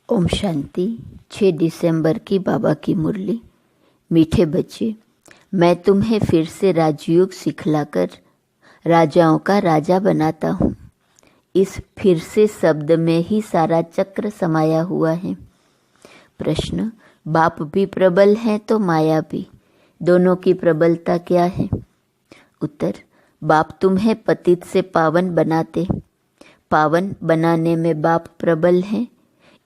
ओम शांति। 6 दिसंबर की बाबा की मुरली। मीठे बच्चे, मैं तुम्हें फिर से राजयोग सिखलाकर राजाओं का राजा बनाता हूँ। इस फिर से शब्द में ही सारा चक्र समाया हुआ है। प्रश्न, बाप भी प्रबल हैं तो माया भी, दोनों की प्रबलता क्या है? उत्तर, बाप तुम्हें पतित से पावन बनाते, पावन बनाने में बाप प्रबल हैं,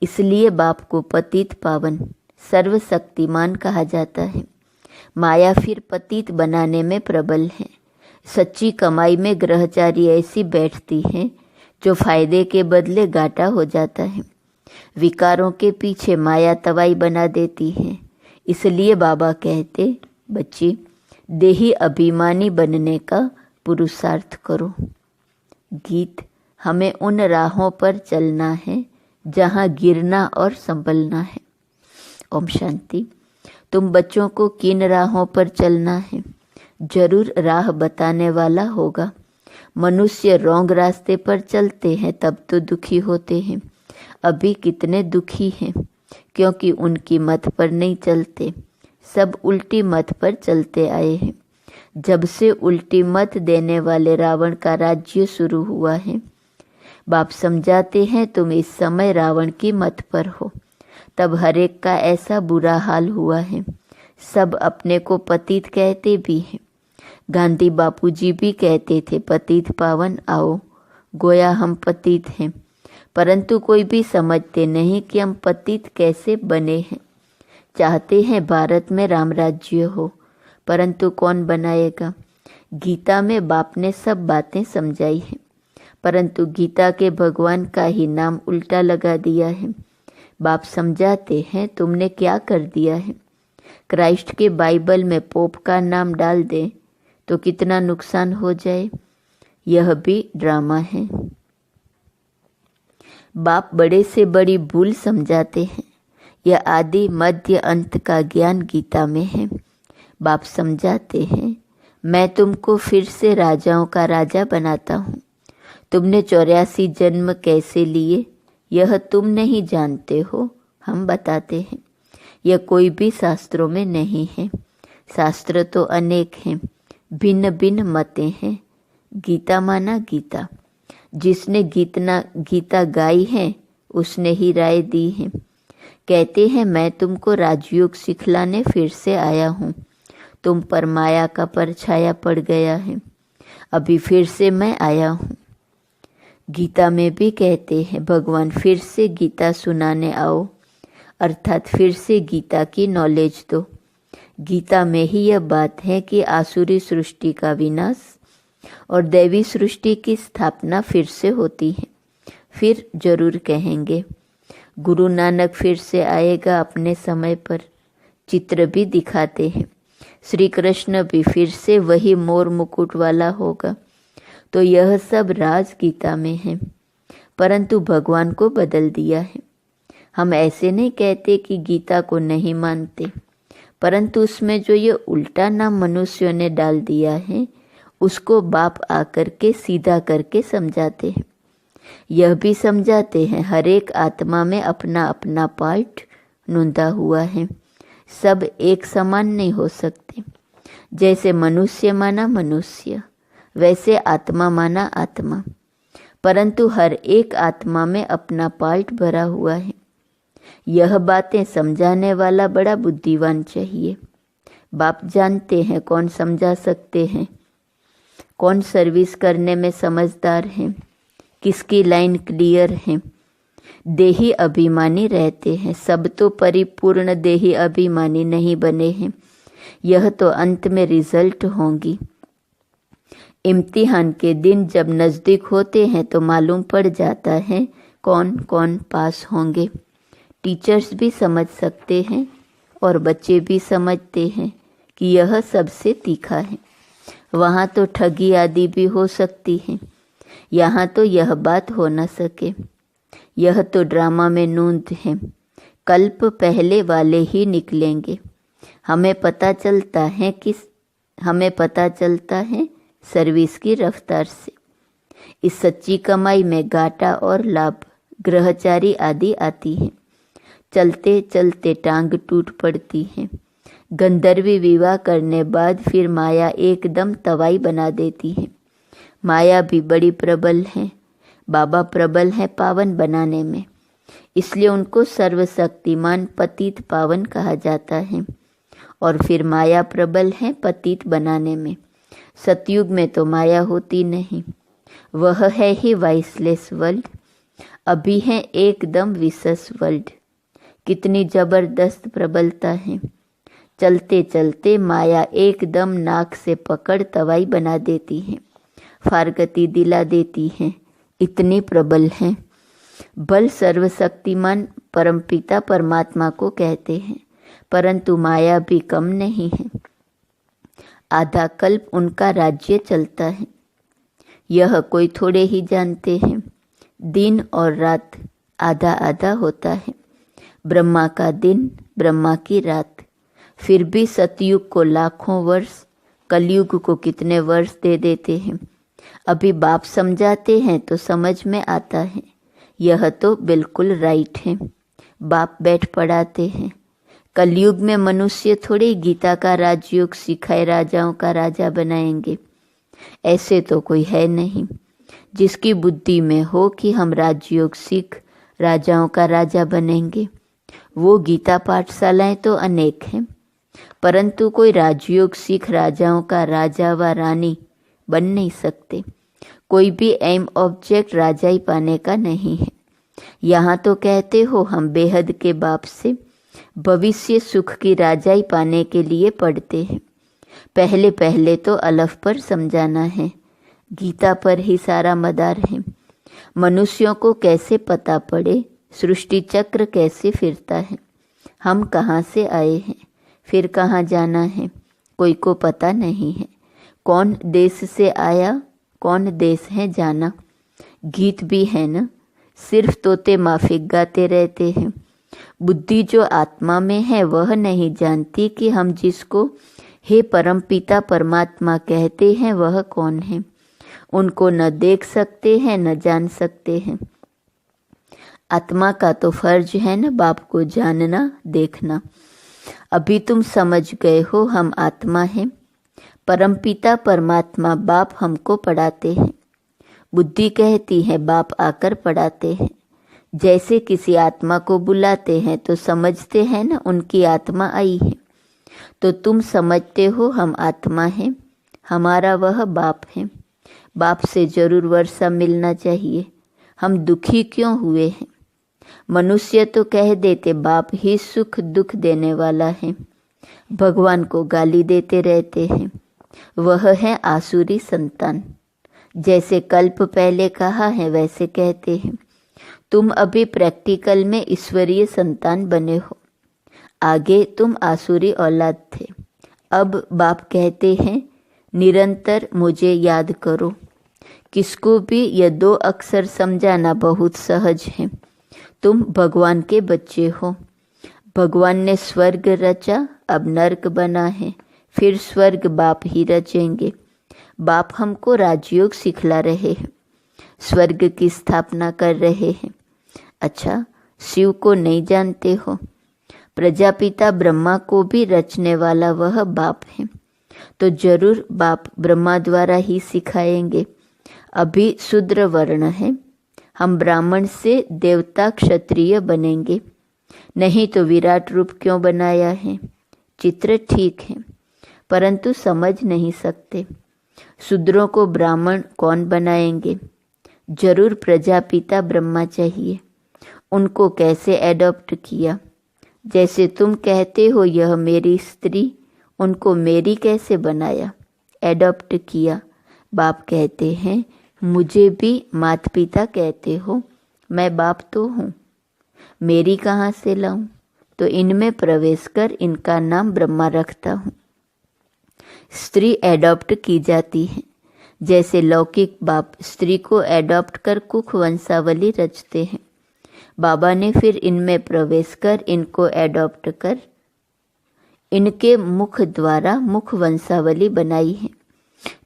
इसलिए बाप को पतित पावन सर्वशक्तिमान कहा जाता है। माया फिर पतित बनाने में प्रबल है। सच्ची कमाई में ग्रहचारी ऐसी बैठती है जो फायदे के बदले घाटा हो जाता है। विकारों के पीछे माया तवाई बना देती है। इसलिए बाबा कहते, बच्चे देही अभिमानी बनने का पुरुषार्थ करो। गीत, हमें उन राहों पर चलना है जहाँ गिरना और संभलना है। ओम शांति। तुम बच्चों को किन राहों पर चलना है? जरूर राह बताने वाला होगा। मनुष्य रॉन्ग रास्ते पर चलते हैं तब तो दुखी होते हैं। अभी कितने दुखी हैं क्योंकि उनकी मत पर नहीं चलते। सब उल्टी मत पर चलते आए हैं। जब से उल्टी मत देने वाले रावण का राज्य शुरू हुआ है, बाप समझाते हैं तुम इस समय रावण की मत पर हो। तब हर एक का ऐसा बुरा हाल हुआ है। सब अपने को पतित कहते भी हैं। गांधी बापूजी भी कहते थे, पतित पावन आओ, गोया हम पतित हैं। परंतु कोई भी समझते नहीं कि हम पतित कैसे बने हैं। चाहते हैं भारत में राम राज्य हो, परंतु कौन बनाएगा? गीता में बाप ने सब बातें समझाई हैं, परंतु गीता के भगवान का ही नाम उल्टा लगा दिया है। बाप समझाते हैं, तुमने क्या कर दिया है? क्राइस्ट के बाइबल में पोप का नाम डाल दे तो कितना नुकसान हो जाए। यह भी ड्रामा है। बाप बड़े से बड़ी भूल समझाते हैं। यह आदि मध्य अंत का ज्ञान गीता में है। बाप समझाते हैं, मैं तुमको फिर से राजाओं का राजा बनाता हूँ। तुमने 84 जन्म कैसे लिए यह तुम नहीं जानते हो, हम बताते हैं। यह कोई भी शास्त्रों में नहीं है। शास्त्र तो अनेक हैं, भिन्न भिन्न मतें हैं। गीता माना गीता। जिसने गीता गाई है उसने ही राय दी है। कहते हैं, मैं तुमको राजयोग सिखलाने फिर से आया हूँ। तुम पर माया का परछाया पड़ गया है। अभी फिर से मैं आया हूँ। गीता में भी कहते हैं, भगवान फिर से गीता सुनाने आओ, अर्थात फिर से गीता की नॉलेज दो। गीता में ही यह बात है कि आसुरी सृष्टि का विनाश और दैवी सृष्टि की स्थापना फिर से होती है। फिर जरूर कहेंगे, गुरु नानक फिर से आएगा अपने समय पर। चित्र भी दिखाते हैं। श्री कृष्ण भी फिर से वही मोर मुकुट वाला होगा। तो यह सब राज गीता में है, परंतु भगवान को बदल दिया है। हम ऐसे नहीं कहते कि गीता को नहीं मानते, परंतु उसमें जो ये उल्टा नाम मनुष्यों ने डाल दिया है उसको बाप आकर के सीधा करके समझाते हैं। यह भी समझाते हैं, हर एक आत्मा में अपना अपना पार्ट नूंदा हुआ है। सब एक समान नहीं हो सकते। जैसे मनुष्य माना मनुष्य, वैसे आत्मा माना आत्मा, परंतु हर एक आत्मा में अपना पार्ट भरा हुआ है। यह बातें समझाने वाला बड़ा बुद्धिमान चाहिए। बाप जानते हैं कौन समझा सकते हैं, कौन सर्विस करने में समझदार है, किसकी लाइन क्लियर है। देही अभिमानी रहते हैं। सब तो परिपूर्ण देही अभिमानी नहीं बने हैं। यह तो अंत में रिजल्ट होंगी। इम्तिहान के दिन जब नज़दीक होते हैं तो मालूम पड़ जाता है कौन कौन पास होंगे। टीचर्स भी समझ सकते हैं और बच्चे भी समझते हैं कि यह सबसे तीखा है। वहाँ तो ठगी आदि भी हो सकती है, यहाँ तो यह बात हो न सके। यह तो ड्रामा में नूंद है। कल्प पहले वाले ही निकलेंगे। हमें पता चलता है सर्विस की रफ्तार से। इस सच्ची कमाई में घाटा और लाभ ग्रहचारी आदि आती है। चलते चलते टांग टूट पड़ती है। गंधर्वी विवाह करने बाद फिर माया एकदम तवाई बना देती है। माया भी बड़ी प्रबल है। बाबा प्रबल है पावन बनाने में, इसलिए उनको सर्वशक्तिमान पतित पावन कहा जाता है। और फिर माया प्रबल है पतित बनाने में। सतयुग में तो माया होती नहीं, वह है ही वाइसलेस वर्ल्ड। अभी है एकदम विशेष वर्ल्ड। कितनी जबरदस्त प्रबलता है। चलते चलते माया एकदम नाक से पकड़ तवाई बना देती है, फारगती दिला देती है। इतनी प्रबल है। बल सर्वशक्तिमान परमपिता परमात्मा को कहते हैं, परंतु माया भी कम नहीं है। आधा कल्प उनका राज्य चलता है, यह कोई थोड़े ही जानते हैं। दिन और रात आधा आधा होता है। ब्रह्मा का दिन, ब्रह्मा की रात। फिर भी सतयुग को लाखों वर्ष, कलयुग को कितने वर्ष दे देते हैं। अभी बाप समझाते हैं तो समझ में आता है, यह तो बिल्कुल राइट है। बाप बैठ पढ़ाते हैं। कलयुग में मनुष्य थोड़ी गीता का राजयोग सिखाए राजाओं का राजा बनाएंगे। ऐसे तो कोई है नहीं जिसकी बुद्धि में हो कि हम राजयोग सीख राजाओं का राजा बनेंगे। वो गीता पाठशालाएं तो अनेक हैं, परंतु कोई राजयोग सीख राजाओं का राजा व रानी बन नहीं सकते। कोई भी एम ऑब्जेक्ट राजा ही पाने का नहीं है। यहाँ तो कहते हो हम बेहद के बाप से भविष्य सुख की राजाई पाने के लिए पढ़ते हैं। पहले पहले तो अलफ पर समझाना है, गीता पर ही सारा मदार है। मनुष्यों को कैसे पता पड़े सृष्टि चक्र कैसे फिरता है, हम कहाँ से आए हैं, फिर कहाँ जाना है, कोई को पता नहीं है। कौन देश से आया, कौन देश है जाना। गीत भी है न, सिर्फ तोते माफिक गाते रहते हैं। बुद्धि जो आत्मा में है वह नहीं जानती कि हम जिसको हे परमपिता परमात्मा कहते हैं वह कौन है। उनको न देख सकते हैं न जान सकते हैं। आत्मा का तो फर्ज है न बाप को जानना देखना। अभी तुम समझ गए हो हम आत्मा हैं। परमपिता परमात्मा बाप हमको पढ़ाते हैं। बुद्धि कहती है बाप आकर पढ़ाते हैं। जैसे किसी आत्मा को बुलाते हैं तो समझते हैं न उनकी आत्मा आई है। तो तुम समझते हो हम आत्मा हैं, हमारा वह बाप है। बाप से जरूर वर्षा मिलना चाहिए। हम दुखी क्यों हुए हैं। मनुष्य तो कह देते बाप ही सुख दुख देने वाला है। भगवान को गाली देते रहते हैं। वह है आसुरी संतान। जैसे कल्प पहले कहा है वैसे कहते हैं। तुम अभी प्रैक्टिकल में ईश्वरीय संतान बने हो, आगे तुम आसुरी औलाद थे। अब बाप कहते हैं निरंतर मुझे याद करो। किसको भी यह 2 अक्षर समझाना बहुत सहज है। तुम भगवान के बच्चे हो। भगवान ने स्वर्ग रचा, अब नर्क बना है, फिर स्वर्ग बाप ही रचेंगे। बाप हमको राजयोग सिखला रहे हैं, स्वर्ग की स्थापना कर रहे हैं। अच्छा, शिव को नहीं जानते हो। प्रजापिता ब्रह्मा को भी रचने वाला वह बाप है, तो जरूर बाप ब्रह्मा द्वारा ही सिखाएंगे। अभी शूद्र वर्ण है, हम ब्राह्मण से देवता क्षत्रिय बनेंगे। नहीं तो विराट रूप क्यों बनाया है। चित्र ठीक है, परंतु समझ नहीं सकते। शूद्रों को ब्राह्मण कौन बनाएंगे। जरूर प्रजापिता ब्रह्मा चाहिए। उनको कैसे एडॉप्ट किया। जैसे तुम कहते हो यह मेरी स्त्री, उनको मेरी कैसे बनाया, एडॉप्ट किया। बाप कहते हैं मुझे भी माता पिता कहते हो, मैं बाप तो हूँ, मेरी कहाँ से लाऊं। तो इनमें प्रवेश कर इनका नाम ब्रह्मा रखता हूँ। स्त्री एडॉप्ट की जाती है। जैसे लौकिक बाप स्त्री को एडॉप्ट कर कुख वंशावली रचते हैं, बाबा ने फिर इनमें प्रवेश कर इनको एडॉप्ट कर इनके मुख द्वारा मुख वंशावली बनाई है।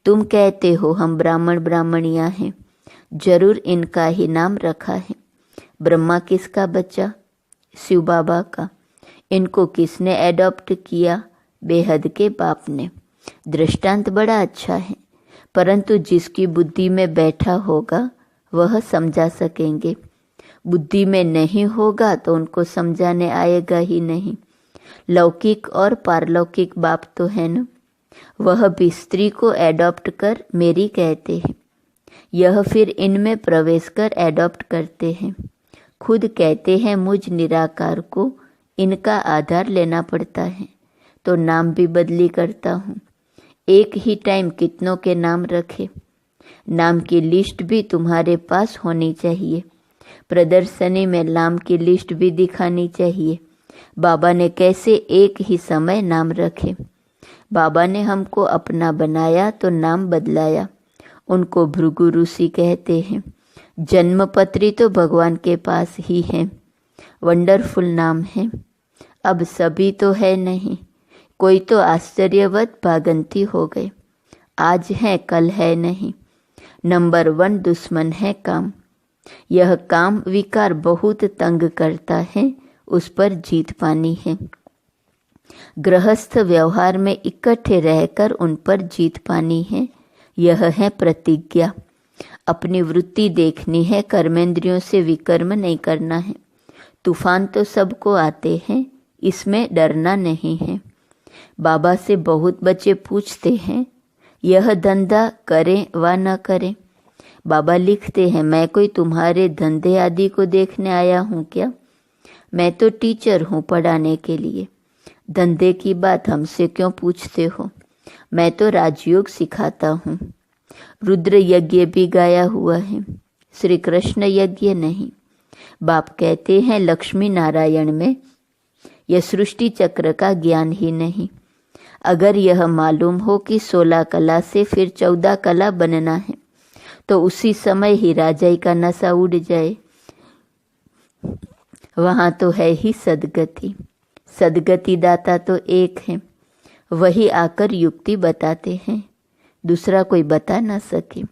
तुम कहते हो हम ब्राह्मण ब्राह्मणियाँ हैं, जरूर इनका ही नाम रखा है। ब्रह्मा किसका बच्चा, शिव बाबा का। इनको किसने एडॉप्ट किया? बेहद के बाप ने। दृष्टांत बड़ा अच्छा है, परंतु जिसकी बुद्धि में बैठा होगा वह समझा सकेंगे। बुद्धि में नहीं होगा तो उनको समझाने आएगा ही नहीं। लौकिक और पारलौकिक बाप तो है न। वह भी स्त्री को एडॉप्ट कर मेरी कहते हैं, यह फिर इनमें प्रवेश कर एडॉप्ट करते हैं। खुद कहते हैं मुझ निराकार को इनका आधार लेना पड़ता है, तो नाम भी बदली करता हूँ। एक ही टाइम कितनों के नाम रखे? नाम की लिस्ट भी तुम्हारे पास होनी चाहिए। प्रदर्शनी में नाम की लिस्ट भी दिखानी चाहिए। बाबा ने कैसे एक ही समय नाम रखे? बाबा ने हमको अपना बनाया तो नाम बदलाया। उनको भृगु ऋषि कहते हैं। जन्मपत्री तो भगवान के पास ही है। वंडरफुल नाम है। अब सभी तो है नहीं, कोई तो आश्चर्यवत भागंती हो गए। आज है कल है नहीं। नंबर 1 दुश्मन है काम। यह काम विकार बहुत तंग करता है, उस पर जीत पानी है। गृहस्थ व्यवहार में इकट्ठे रहकर उन पर जीत पानी है। यह है प्रतिज्ञा। अपनी वृत्ति देखनी है, कर्मेंद्रियों से विकर्म नहीं करना है। तूफान तो सबको आते हैं, इसमें डरना नहीं है। बाबा से बहुत बच्चे पूछते हैं यह धंधा करें व न करें। बाबा लिखते हैं मैं कोई तुम्हारे धंधे आदि को देखने आया हूँ क्या? मैं तो टीचर हूँ पढ़ाने के लिए। धंधे की बात हमसे क्यों पूछते हो? मैं तो राजयोग सिखाता हूँ। रुद्र यज्ञ भी गाया हुआ है, श्री कृष्ण यज्ञ नहीं। बाप कहते हैं लक्ष्मी नारायण में यह सृष्टि चक्र का ज्ञान ही नहीं। अगर यह मालूम हो कि 16 कला से फिर 14 कला बनना है, तो उसी समय ही राजाई का नशा उड़ जाए। वहाँ तो है ही सदगति। सदगति दाता तो एक है, वही आकर युक्ति बताते हैं, दूसरा कोई बता ना सके।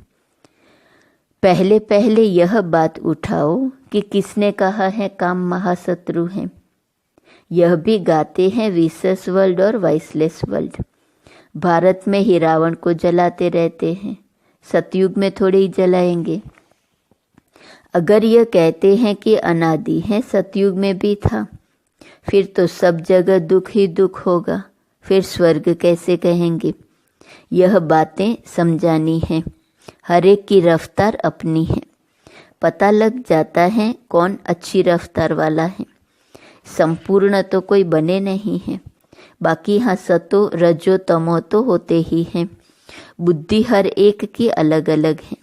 पहले पहले यह बात उठाओ कि किसने कहा है काम महाशत्रु है। यह भी गाते हैं विशेष वर्ल्ड और वाइसलेस वर्ल्ड। भारत में ही रावण को जलाते रहते हैं, सतयुग में थोड़े ही जलाएंगे। अगर यह कहते हैं कि अनादि है, सतयुग में भी था, फिर तो सब जगह दुख ही दुख होगा, फिर स्वर्ग कैसे कहेंगे? यह बातें समझानी है। हर एक की रफ्तार अपनी है। पता लग जाता है कौन अच्छी रफ्तार वाला है। संपूर्ण तो कोई बने नहीं है, बाकी हाँ सतो रजो तमो तो होते ही हैं। बुद्धि हर एक की अलग अलग है।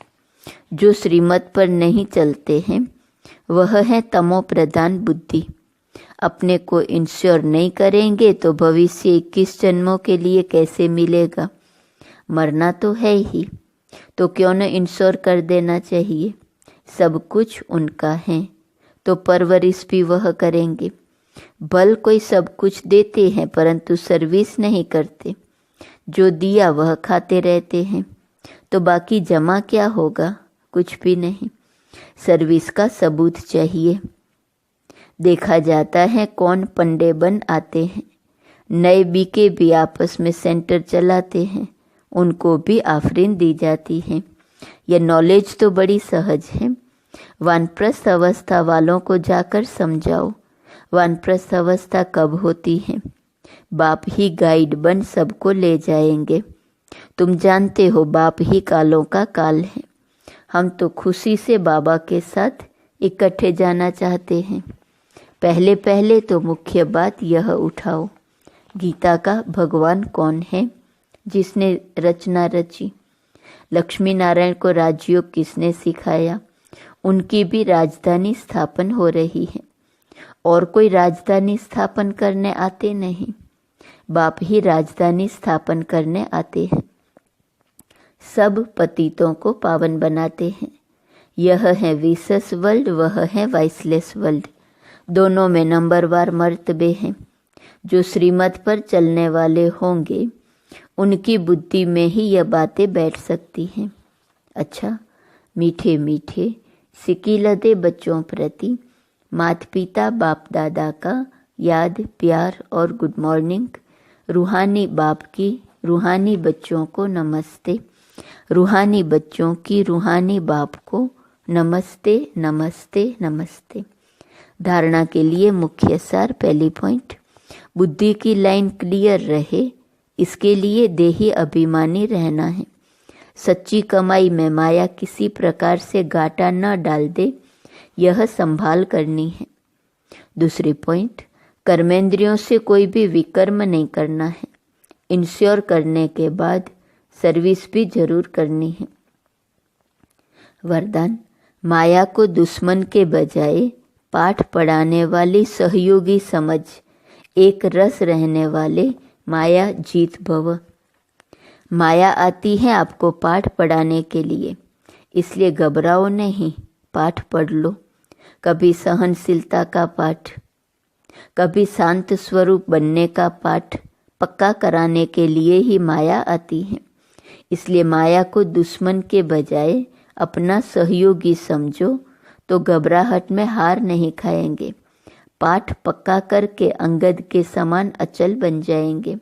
जो श्रीमत पर नहीं चलते हैं वह है तमो प्रधान बुद्धि। अपने को इंश्योर नहीं करेंगे तो भविष्य 21 जन्मों के लिए कैसे मिलेगा? मरना तो है ही, तो क्यों न इंश्योर कर देना चाहिए। सब कुछ उनका है तो परवरिश भी वह करेंगे। भल कोई सब कुछ देते हैं परंतु सर्विस नहीं करते। जो दिया वह खाते रहते हैं, तो बाकी जमा क्या होगा? कुछ भी नहीं। सर्विस का सबूत चाहिए। देखा जाता है कौन पंडे बन आते हैं। नए बीके भी आपस में सेंटर चलाते हैं, उनको भी आफरीन दी जाती है। यह नॉलेज तो बड़ी सहज है। वानप्रस्थ अवस्था वालों को जाकर समझाओ वानप्रस्थ अवस्था कब होती है। बाप ही गाइड बन सबको ले जाएंगे। तुम जानते हो बाप ही कालों का काल है। हम तो खुशी से बाबा के साथ इकट्ठे जाना चाहते हैं। पहले पहले तो मुख्य बात यह उठाओ, गीता का भगवान कौन है जिसने रचना रची? लक्ष्मी नारायण को राजयोग किसने सिखाया? उनकी भी राजधानी स्थापन हो रही है, और कोई राजधानी स्थापन करने आते नहीं। बाप ही राजधानी स्थापन करने आते हैं। सब पतितों को पावन बनाते हैं। यह है विशेष वर्ल्ड, वह है वाइसलेस वर्ल्ड। दोनों में नंबरवार मर्तबे हैं। जो श्रीमत पर चलने वाले होंगे उनकी बुद्धि में ही यह बातें बैठ सकती हैं। अच्छा, मीठे मीठे सिकीलदे बच्चों प्रति माता पिता बाप दादा का याद, प्यार और गुड मॉर्निंग। रूहानी बाप की रूहानी बच्चों को नमस्ते। रूहानी बच्चों की रूहानी बाप को नमस्ते नमस्ते नमस्ते। धारणा के लिए मुख्य सार। पहली पॉइंट, बुद्धि की लाइन क्लियर रहे, इसके लिए देही अभिमानी रहना है। सच्ची कमाई में माया किसी प्रकार से घाटा न डाल दे, यह संभाल करनी है। दूसरी पॉइंट, कर्मेंद्रियों से कोई भी विकर्म नहीं करना है। इंश्योर करने के बाद सर्विस भी जरूर करनी है। वरदान, माया को दुश्मन के बजाय पाठ पढ़ाने वाली सहयोगी समझ, एक रस रहने वाले माया जीत भव। माया आती है आपको पाठ पढ़ाने के लिए, इसलिए घबराओ नहीं, पाठ पढ़ लो। कभी सहनशीलता का पाठ, कभी शांत स्वरूप बनने का पाठ पक्का कराने के लिए ही माया आती है। इसलिए माया को दुश्मन के बजाय अपना सहयोगी समझो तो घबराहट में हार नहीं खाएंगे। पाठ पक्का करके अंगद के समान अचल बन जाएंगे।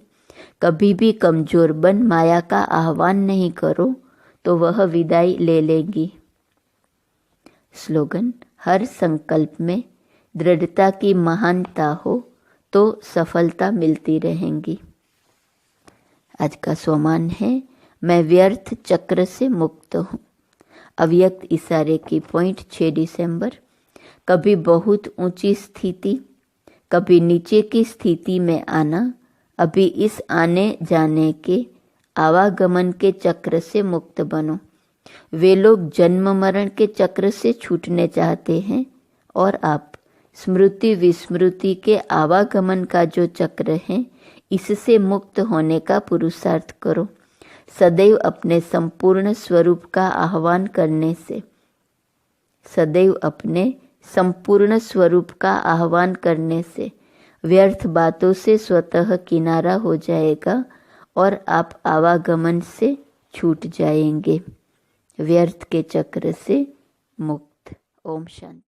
कभी भी कमजोर बन माया का आह्वान नहीं करो तो वह विदाई ले लेगी। स्लोगन, हर संकल्प में दृढ़ता की महानता हो तो सफलता मिलती रहेंगी। आज का स्वमान है, मैं व्यर्थ चक्र से मुक्त हूँ। अव्यक्त इशारे की पॉइंट 6 दिसंबर। कभी बहुत ऊंची स्थिति, कभी नीचे की स्थिति में आना, अभी इस आने जाने के आवागमन के चक्र से मुक्त बनो। वे लोग जन्म मरण के चक्र से छूटने चाहते हैं और आप स्मृति विस्मृति के आवागमन का जो चक्र है, इससे मुक्त होने का पुरुषार्थ करो। सदैव अपने संपूर्ण स्वरूप का आह्वान करने से, सदैव अपने संपूर्ण स्वरूप का आह्वान करने से व्यर्थ बातों से स्वतः किनारा हो जाएगा और आप आवागमन से छूट जाएंगे, व्यर्थ के चक्र से मुक्त। ओम शांति।